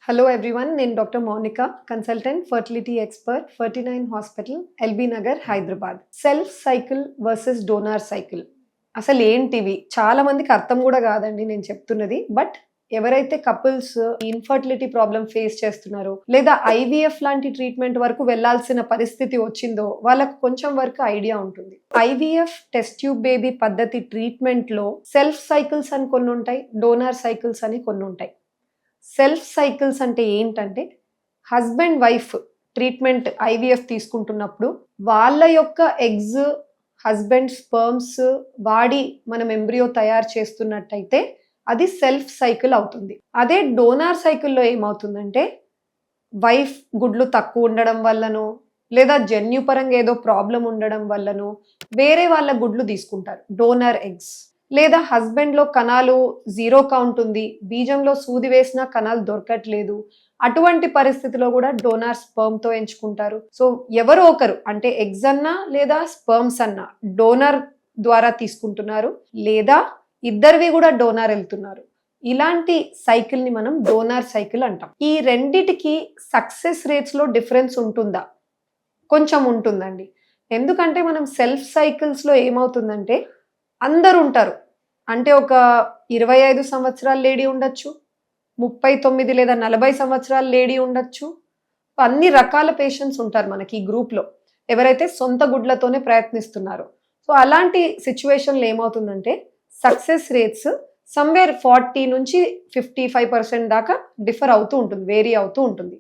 Hello everyone, నేను doctor Mounika, consultant, fertility expert, 49 hospital, LB Nagar, Hyderabad. Self cycle versus donor cycle అసలు ఏంటివి? చాలా మందికి అర్థం కూడా కాదండి నేను చెప్తున్నది. బట్ ఎవరైతే కపుల్స్ ఇన్ఫర్టిలిటీ ప్రాబ్లం ఫేస్ చేస్తున్నారో లేదా ఐవీఎఫ్ లాంటి ట్రీట్మెంట్ వరకు వెళ్లాల్సిన పరిస్థితి వచ్చిందో వాళ్ళకు కొంచెం వరకు ఐడియా ఉంటుంది. ఐవీఎఫ్ టెస్ట్ ట్యూబ్ బేబీ పద్ధతి ట్రీట్మెంట్ లో సెల్ఫ్ సైకిల్స్ అని కొన్ని ఉంటాయి, డోనార్ సైకిల్స్ అని కొన్ని ఉంటాయి. సెల్ఫ్ సైకిల్స్ అంటే ఏంటంటే హస్బెండ్ వైఫ్ ట్రీట్మెంట్ ఐవీఎఫ్ తీసుకుంటున్నప్పుడు వాళ్ళ యొక్క ఎగ్స్ హస్బెండ్ స్పర్మ్స్ వాడి మనం ఎంబ్రియో తయారు చేస్తున్నట్టయితే అది సెల్ఫ్ సైకిల్ అవుతుంది. అదే డోనార్ సైకిల్లో ఏమవుతుందంటే వైఫ్ గుడ్లు తక్కువ ఉండడం వల్లనో లేదా జన్యుపరంగా ఏదో ప్రాబ్లం ఉండడం వల్లనో వేరే వాళ్ళ గుడ్లు తీసుకుంటారు, డోనార్ ఎగ్స్. లేదా హస్బెండ్ లో కణాలు 0 కౌంట్ ఉంది, బీజంలో సూది వేసినా కణాలు దొరకట్లేదు, అటువంటి పరిస్థితిలో కూడా డోనార్ స్పర్మ్ తో ఎంచుకుంటారు. సో ఎవరో ఒకరు అంటే ఎగ్స్ అన్నా లేదా స్పర్మ్స్ అన్నా డోనార్ ద్వారా తీసుకుంటున్నారు, లేదా ఇద్దరివి కూడా డోనార్ వెళ్తున్నారు. ఇలాంటి సైకిల్ ని మనం డోనార్ సైకిల్ అంటాం. ఈ రెండిటికి సక్సెస్ రేట్స్ లో డిఫరెన్స్ ఉంటుందా? కొంచెం ఉంటుందండి. ఎందుకంటే మనం సెల్ఫ్ సైకిల్స్ లో ఏమవుతుందంటే అందరు ఉంటారు. అంటే ఒక 25 సంవత్సరాల లేడీ ఉండొచ్చు, 39 లేదా 40 సంవత్సరాల లేడీ ఉండొచ్చు. అన్ని రకాల పేషెంట్స్ ఉంటారు మనకి ఈ గ్రూప్లో, ఎవరైతే సొంత గుడ్లతోనే ప్రయత్నిస్తున్నారో. సో అలాంటి సిచ్యువేషన్లో ఏమవుతుందంటే సక్సెస్ రేట్స్ సమ్వేర్ 40 నుంచి 55% దాకా డిఫర్ అవుతూ ఉంటుంది, వేరీ అవుతూ ఉంటుంది.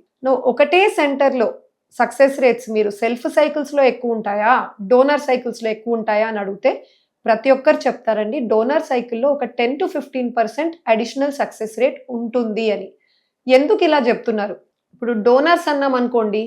ఒకటే సెంటర్లో సక్సెస్ రేట్స్ మీరు సెల్ఫ్ సైకిల్స్లో ఎక్కువ ఉంటాయా, డోనర్ సైకిల్స్లో ఎక్కువ ఉంటాయా అని అడిగితే ప్రతి ఒక్కరు చెప్తారండి డోనార్ సైకిల్లో ఒక 10 to 15% అడిషనల్ సక్సెస్ రేట్ ఉంటుంది అని. ఎందుకు ఇలా చెప్తున్నారు? ఇప్పుడు డోనార్స్ అన్నాం అనుకోండి,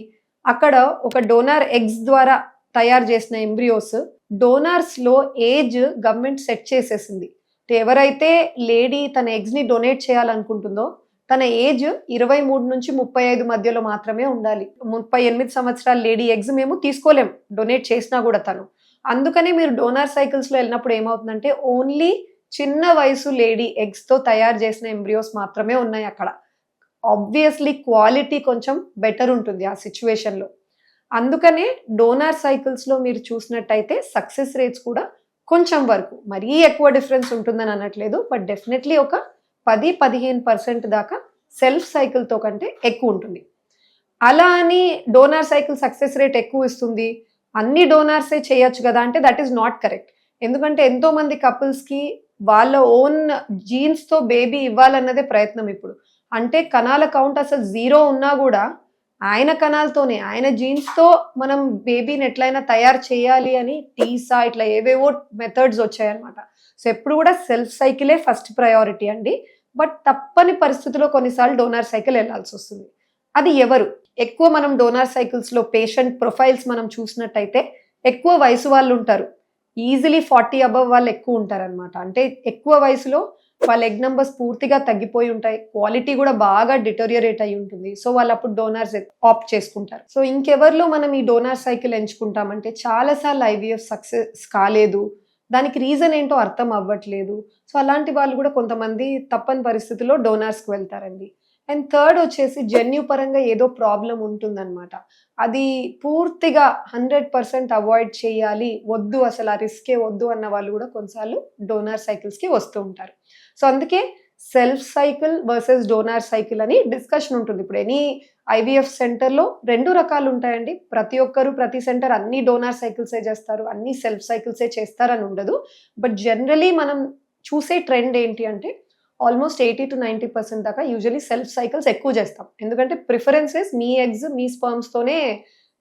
అక్కడ ఒక డోనార్ ఎగ్స్ ద్వారా తయారు చేసిన ఎంబ్రియోస్, డోనార్స్ లో ఏజ్ గవర్నమెంట్ సెట్ చేసేసింది. ఎవరైతే లేడీ తన ఎగ్స్ ని డొనేట్ చేయాలనుకుంటుందో తన ఏజ్ 23 నుంచి 35 మధ్యలో మాత్రమే ఉండాలి. 38 సంవత్సరాల లేడీ ఎగ్స్ మేము తీసుకోలేం డొనేట్ చేసినా కూడా తను. అందుకనే మీరు డోనార్ సైకిల్స్లో వెళ్ళినప్పుడు ఏమవుతుందంటే ఓన్లీ చిన్న వయసు లేడీ ఎగ్స్తో తయారు చేసిన ఎంబ్రియోస్ మాత్రమే ఉన్నాయి అక్కడ. ఆబ్వియస్లీ క్వాలిటీ కొంచెం బెటర్ ఉంటుంది ఆ సిచ్యువేషన్లో. అందుకనే డోనార్ సైకిల్స్లో మీరు చూసినట్టయితే సక్సెస్ రేట్స్ కూడా కొంచెం వరకు, మరీ ఎక్కువ డిఫరెన్స్ ఉంటుందని అనట్లేదు, బట్ డెఫినెట్లీ ఒక 10-15% దాకా సెల్ఫ్ సైకిల్తో కంటే ఎక్కువ ఉంటుంది. అలా అని డోనార్ సైకిల్ సక్సెస్ రేట్ ఎక్కువ ఇస్తుంది, అన్ని డోనార్సే చేయొచ్చు కదా అంటే దట్ ఈస్ నాట్ కరెక్ట్. ఎందుకంటే ఎంతో మంది కపుల్స్కి వాళ్ళ ఓన్ జీన్స్తో బేబీ ఇవ్వాలన్నదే ప్రయత్నం ఇప్పుడు. అంటే కణాల కౌంట్ అసలు 0 ఉన్నా కూడా ఆయన కణాలతోనే ఆయన జీన్స్తో మనం బేబీని ఎట్లయినా తయారు చేయాలి అని టీసా ఇట్లా ఏవేవో మెథడ్స్ వచ్చాయన్నమాట. సో ఎప్పుడు కూడా సెల్ఫ్ సైకిలే ఫస్ట్ ప్రయారిటీ అండి. బట్ తప్పని పరిస్థితిలో కొన్నిసార్లు డోనార్ సైకిల్ వెళ్ళాల్సి వస్తుంది. అది ఎవరు? ఎక్కువ మనం డోనార్ సైకిల్స్లో పేషెంట్ ప్రొఫైల్స్ మనం చూసినట్టయితే ఎక్కువ వయసు వాళ్ళు ఉంటారు. ఈజీలీ 40 అబవ్ వాళ్ళు ఎక్కువ ఉంటారనమాట. అంటే ఎక్కువ వయసులో వాళ్ళ ఎగ్ నెంబర్స్ పూర్తిగా తగ్గిపోయి ఉంటాయి, క్వాలిటీ కూడా బాగా డిటోరియేట్ అయి ఉంటుంది. సో వాళ్ళు అప్పుడు డోనార్స్ ఆప్ట్ చేసుకుంటారు. సో ఇంకెవరిలో మనం ఈ డోనార్ సైకిల్ ఎంచుకుంటామంటే చాలాసార్లు ఐవీఎఫ్ సక్సెస్ కాలేదు, దానికి రీజన్ ఏంటో అర్థం అవ్వట్లేదు. సో అలాంటి వాళ్ళు కూడా కొంతమంది తప్పని పరిస్థితుల్లో డోనార్స్కి వెళ్తారండి. అండ్ థర్డ్ వచ్చేసి జన్యు పరంగా ఏదో ప్రాబ్లం ఉంటుందన్నమాట. అది పూర్తిగా 100% అవాయిడ్ చేయాలి, వద్దు అసలు ఆ రిస్కే వద్దు అన్న వాళ్ళు కూడా కొన్నిసార్లు డోనార్ సైకిల్స్కి వస్తూ ఉంటారు. సో అందుకే self cycle versus donor cycle అని డిస్కషన్ ఉంటుంది. ఇప్పుడు ఎనీ ఐవీఎఫ్ సెంటర్లో 2 రకాలు ఉంటాయండి. ప్రతి ఒక్కరు ప్రతి సెంటర్ అన్ని డోనార్ సైకిల్సే చేస్తారు, అన్ని సెల్ఫ్ సైకిల్సే చేస్తారని ఉండదు. బట్ జనరలీ మనం చూసే ట్రెండ్ ఏంటి అంటే ఆల్మోస్ట్ 80 to 90% దాకా యూజువలీ సెల్ఫ్ సైకిల్స్ ఎక్కువ చేస్తాం. ఎందుకంటే ప్రిఫరెన్సెస్ మీ ఎగ్స్ మీ స్పర్మ్స్తోనే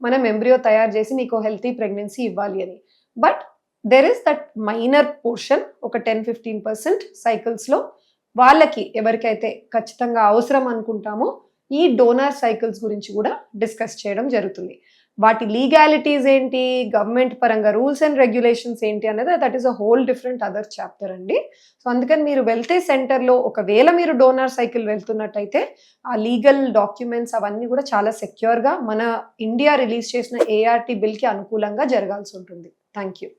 మనం ఎంబ్రియో తయారు చేసి మీకు హెల్తీ ప్రెగ్నెన్సీ ఇవ్వాలి అని. But there is that minor portion, ఒక 10-15% సైకిల్స్లో వాళ్ళకి ఎవరికైతే ఖచ్చితంగా అవసరం అనుకుంటామో ఈ డోనార్ సైకిల్స్ గురించి కూడా డిస్కస్ చేయడం జరుగుతుంది. వాటి లీగాలిటీస్ ఏంటి, గవర్నమెంట్ పరంగా రూల్స్ అండ్ రెగ్యులేషన్స్ ఏంటి అనేది that is a whole different other chapter అండి. సో అందుకని మీరు వెళ్తే సెంటర్లో ఒకవేళ మీరు డోనార్ సైకిల్ వెళ్తున్నట్టయితే ఆ లీగల్ డాక్యుమెంట్స్ అవన్నీ కూడా చాలా సెక్యూర్గా మన ఇండియా రిలీజ్ చేసిన ART బిల్కి అనుకూలంగా జరగాల్సి ఉంటుంది. Thank you.